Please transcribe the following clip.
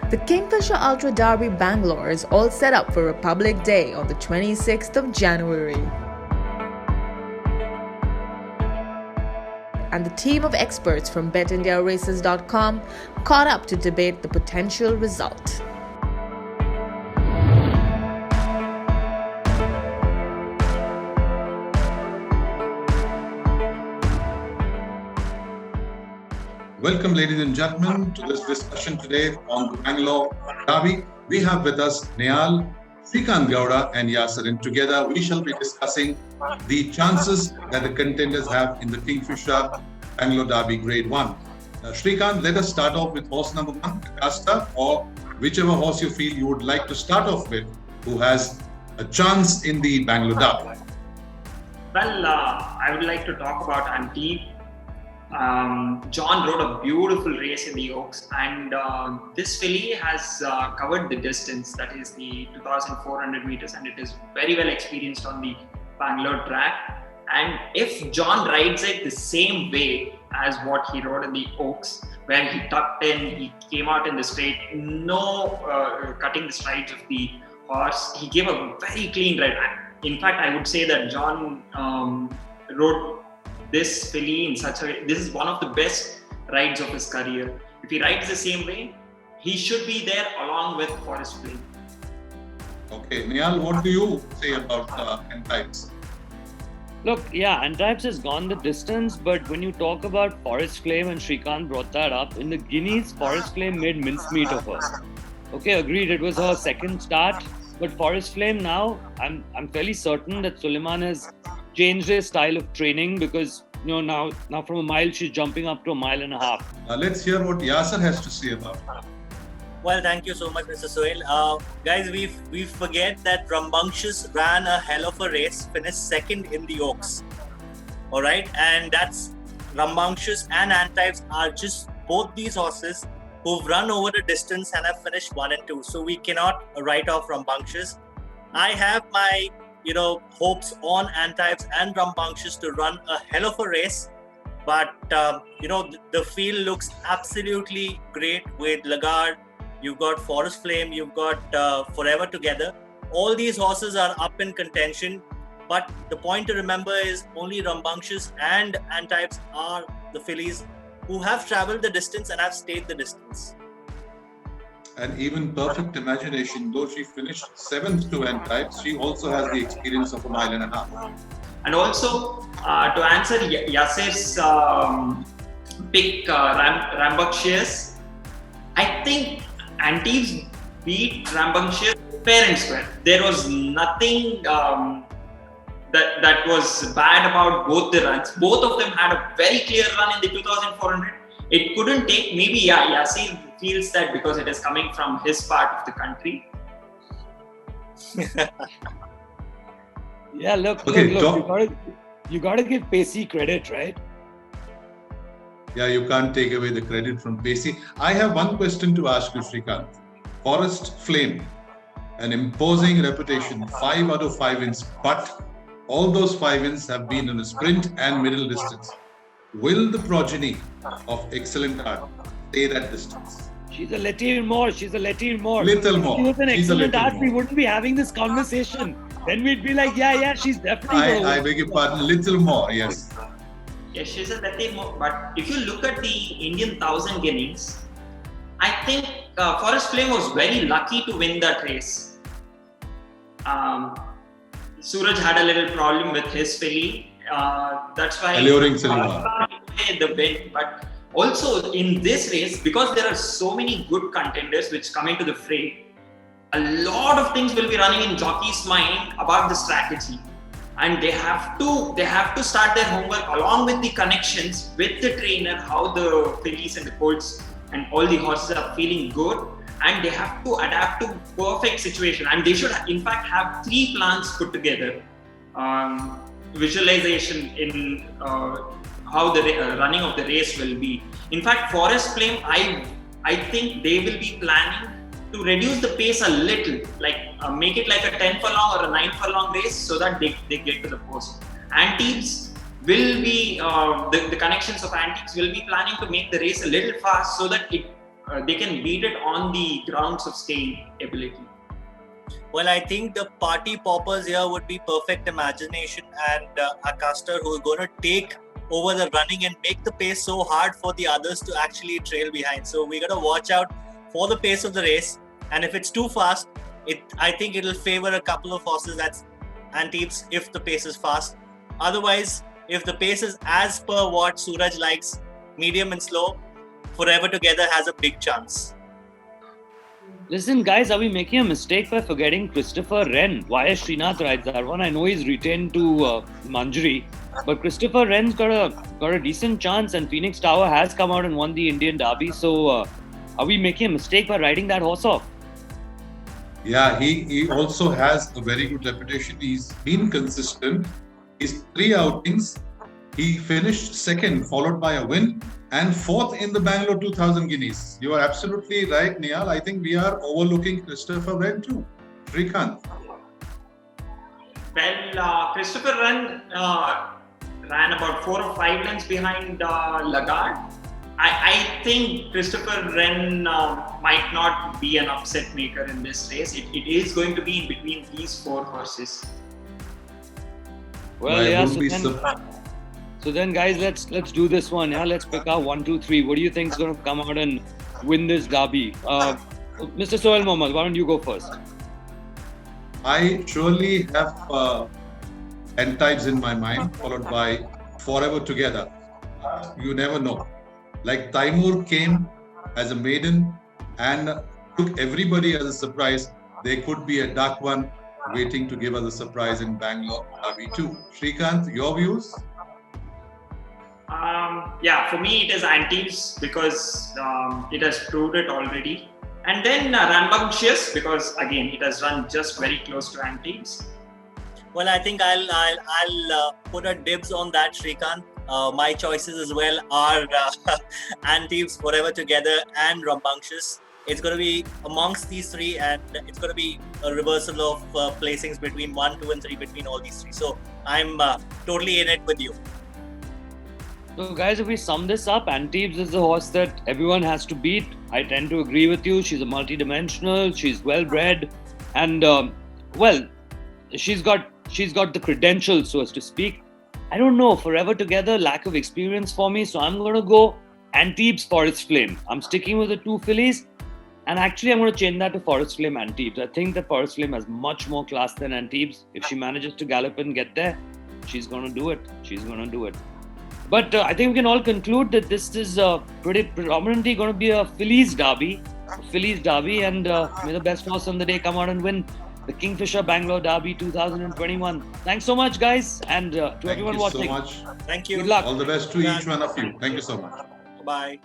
The Kingfisher Ultra Derby Bangalore is all set up for Republic Day on the 26th of January. And the team of experts from BetIndiaRaces.com caught up to debate the potential result. Welcome, ladies and gentlemen, to this discussion today on the Bangalore Derby. We have with us Nehal, Srikanth Gowda and Yasser, and together we shall be discussing the chances that the contenders have in the Kingfisher Bangalore Derby Grade 1. Srikanth, let us start off with horse number 1, Casta, or whichever horse you feel you would like to start off with, who has a chance in the Bangalore Derby. Well, I would like to talk about Antibes. John rode a beautiful race in the Oaks, and this filly has covered the distance, that is the 2,400 meters, and it is very well experienced on the Bangalore track. And if John rides it the same way as what he rode in the Oaks, where he tucked in, he came out in the straight, no cutting the strides of the horse, he gave a very clean ride. In fact, I would say that John rode this filly in such a way. This is one of the best rides of his career. If he rides the same way, he should be there along with Forest Flame. Okay, Nehal, what do you say about Antibes? Look, yeah, Antibes has gone the distance, but when you talk about Forest Flame, and Srikanth brought that up, in the Guineas, Forest Flame made mincemeat of her. Okay, agreed, it was her second start, but Forest Flame now, I'm fairly certain that Suleiman has changed his style of training, because now from a mile she's jumping up to a mile and a half. Let's hear what Yasser has to say about it. Well, thank you so much, Mr. Sohail. Guys, we forget that Rambunctious ran a hell of a race, finished second in the Oaks. All right, and that's Rambunctious and Antibes are just both these horses who've run over the distance and have finished 1 and 2. So we cannot write off Rambunctious. I have my hopes on Antibes and Rambunctious to run a hell of a race, but the field looks absolutely great with Lagarde. You've got Forest Flame, you've got Forever Together. All these horses are up in contention, but the point to remember is only Rambunctious and Antibes are the fillies who have travelled the distance and have stayed the distance. And even Perfect Imagination, though she finished 7th to Antibes, she also has the experience of a mile and a half. And also, to answer Yasser's pick, Rambunctious, I think Antibes beat Rambunctious fair and square. There was nothing that was bad about both the runs. Both of them had a very clear run in the 2,400. It couldn't take, maybe Yasser feels that because it is coming from his part of the country. Yeah, look, you gotta give Pacey credit, right? Yeah, you can't take away the credit from Pacey. I have one question to ask you, Srikanth. Forest Flame, an imposing reputation, 5 out of 5 wins, but all those 5 wins have been in a sprint and middle distance. Will the progeny of Excellent Art stay that distance? She's a little more. Little more. If she was an Excellent Art, we wouldn't be having this conversation. Then we'd be like, yeah, she's definitely I beg your pardon, little more, yes. Yes, she's a little more. But if you look at the Indian 1,000 guineas, I think Forest Flame was very lucky to win that race. Suraj had a little problem with his filly. That's why Alluring Silva. The win. But also in this race, because there are so many good contenders which come into the fray, a lot of things will be running in jockey's mind about the strategy, and they have to start their homework along with the connections with the trainer, how the fillies and the colts and all the horses are feeling good, and they have to adapt to perfect situation, and they should in fact have 3 plans put together. Visualization in how the running of the race will be. In fact, Forest Flame, I think they will be planning to reduce the pace a little, like make it like a 10 furlong or a 9 furlong race, so that they get to the post. Antibes will be, the connections of Antibes will be planning to make the race a little fast, so that it they can beat it on the grounds of staying ability. Well, I think the party poppers here would be Perfect Imagination and Acaster, who are going to take over the running and make the pace so hard for the others to actually trail behind. So we got to watch out for the pace of the race. And if it's too fast, I think it'll favor a couple of horses, that's Antibes, if the pace is fast. Otherwise, if the pace is as per what Suraj likes, medium and slow, Forever Together has a big chance. Listen, guys, are we making a mistake by forgetting Christopher Wren? Why is Srinath rides that one? I know he's retained to Manjari, but Christopher Wren's got a decent chance, and Phoenix Tower has come out and won the Indian Derby. So, are we making a mistake by riding that horse off? Yeah, he also has a very good reputation. He's been consistent. His 3 outings, he finished second, followed by a win, and fourth in the Bangalore 2000 Guineas. You are absolutely right, Niyal. I think we are overlooking Christopher Wren too. Srikanth. Well, Christopher Wren ran about 4 or 5 lengths behind Lagarde. I think Christopher Wren might not be an upset maker in this race. It is going to be in between these 4 horses. Well, yeah. So then, guys, let's do this one. Yeah, let's pick our 1, 2, 3. What do you think is going to come out and win this derby? Mr. Sohail Mohammad, why don't you go first? I surely have Antibes in my mind, followed by Forever Together. You never know. Like Taimur came as a maiden and took everybody as a surprise. There could be a dark one waiting to give us a surprise in Bangalore Derby too. Srikanth, your views? Yeah, for me it is Antibes because it has proved it already. And then Rambunctious because again it has run just very close to Antibes. Well, I think I'll put a dibs on that, Srikanth. My choices as well are Antibes, Forever Together, and Rambunctious. It's going to be amongst these 3, and it's going to be a reversal of placings between 1, 2, and 3 between all these 3. So I'm totally in it with you. So, guys, if we sum this up, Antibes is the horse that everyone has to beat. I tend to agree with you. She's a multi-dimensional. She's well-bred, and she's got the credentials, so as to speak. I don't know, Forever Together, lack of experience for me, so I'm going to go Antibes, Forest Flame. I'm sticking with the 2 fillies, and actually I'm going to change that to Forest Flame, Antibes. I think that Forest Flame has much more class than Antibes. If she manages to gallop and get there, she's going to do it. But I think we can all conclude that this is pretty predominantly going to be a fillies derby, and may the best horse on the day come out and win the Kingfisher Bangalore Derby 2021. Thanks so much, guys, and to everyone watching. Thank you so much. Thank you. Good luck. All the best to each one of you. Thank you so much. Bye.